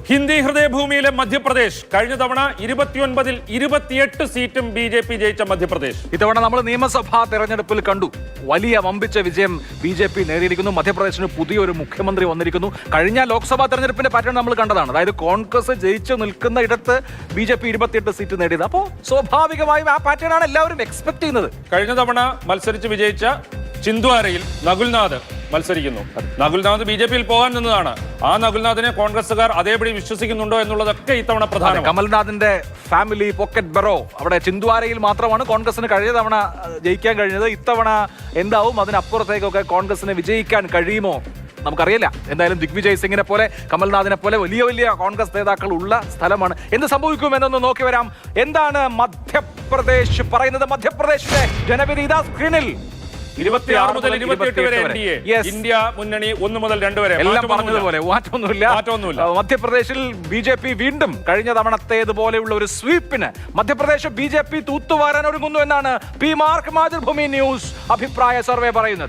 ഹിന്ദി ഹൃദയഭൂമിയിലെ മധ്യപ്രദേശ് കഴിഞ്ഞ തവണ 29-ൽ 28 സീറ്റും ബി.ജെ.പി. ജയിച്ച മധ്യപ്രദേശ്. ഇത്തവണ നമ്മൾ നിയമസഭാ തെരഞ്ഞെടുപ്പിൽ കണ്ടു വലിയ വമ്പിച്ച വിജയം ബി.ജെ.പി. നേടിയിരിക്കുന്നു. മധ്യപ്രദേശിന് പുതിയൊരു മുഖ്യമന്ത്രി വന്നിരിക്കുന്നു. കഴിഞ്ഞ ലോക്സഭാ തെരഞ്ഞെടുപ്പിന്റെ പാറ്റേൺ നമ്മൾ കണ്ടതാണ്. അതായത് കോൺഗ്രസ് ജയിച്ചു നിൽക്കുന്ന ഇടത്ത് ബി.ജെ.പി. 28 സീറ്റ് നേടിയത്. അപ്പോൾ സ്വാഭാവികമായും ആ പാറ്റേൺ ആണ് എല്ലാവരും എക്സ്പെക്ട് ചെയ്യുന്നത്. കഴിഞ്ഞ തവണ മത്സരിച്ച് വിജയിച്ച ചിന്ദ്വാരയിൽ നകുൽനാഥ് മത്സരിക്കുന്നു. നകുൽനാഥ് ബി.ജെ.പിയിൽ പോകാൻ നിന്നതാണ്. ആ നകുൽനാഥിനെ കോൺഗ്രസുകാർ അതേപടി വിശ്വസിക്കുന്നുണ്ടോ എന്നുള്ളതൊക്കെ ഇത്തവണ പ്രധാനം. കമൽനാഥിന്റെ ഫാമിലി പോക്കറ്റ് ബെറോ അവിടെ ചിന്ദ്വാരയിൽ മാത്രമാണ് കോൺഗ്രസിന് കഴിഞ്ഞ തവണ ജയിക്കാൻ കഴിഞ്ഞത്. ഇത്തവണ എന്താവും, അതിനപ്പുറത്തേക്കൊക്കെ കോൺഗ്രസിന് വിജയിക്കാൻ കഴിയുമോ നമുക്കറിയില്ല. എന്തായാലും ദിഗ്വിജയ് സിംഗിനെ പോലെ കമൽനാഥിനെ പോലെ വലിയ വലിയ കോൺഗ്രസ് നേതാക്കൾ ഉള്ള സ്ഥലമാണ്. എന്ത് സംഭവിക്കും എന്നൊന്ന് നോക്കി വരാം. എന്താണ് മധ്യപ്രദേശ് പറയുന്നത്? മധ്യപ്രദേശിലെ ജനവിധി ഇതാ സ്ക്രീനിൽ. 26 മുതൽ 28 വരെ എൻ.ഡി.എ. ഇന്ത്യ മുന്നണി 1 മുതൽ 2 വരെ എല്ലാം പറഞ്ഞതുപോലെ മാറ്റമൊന്നുമില്ല. മധ്യപ്രദേശിൽ ബി.ജെ.പി. വീണ്ടും കഴിഞ്ഞ തവണത്തേതുപോലെയുള്ള ഒരു സ്വീപ്പിന് മധ്യപ്രദേശ് ബി.ജെ.പി. തൂത്തുവാരാൻ ഒരുങ്ങുന്നു എന്നാണ് പി മാർക്ക് മാതൃഭൂമി ന്യൂസ് അഭിപ്രായ സർവേ പറയുന്നത്.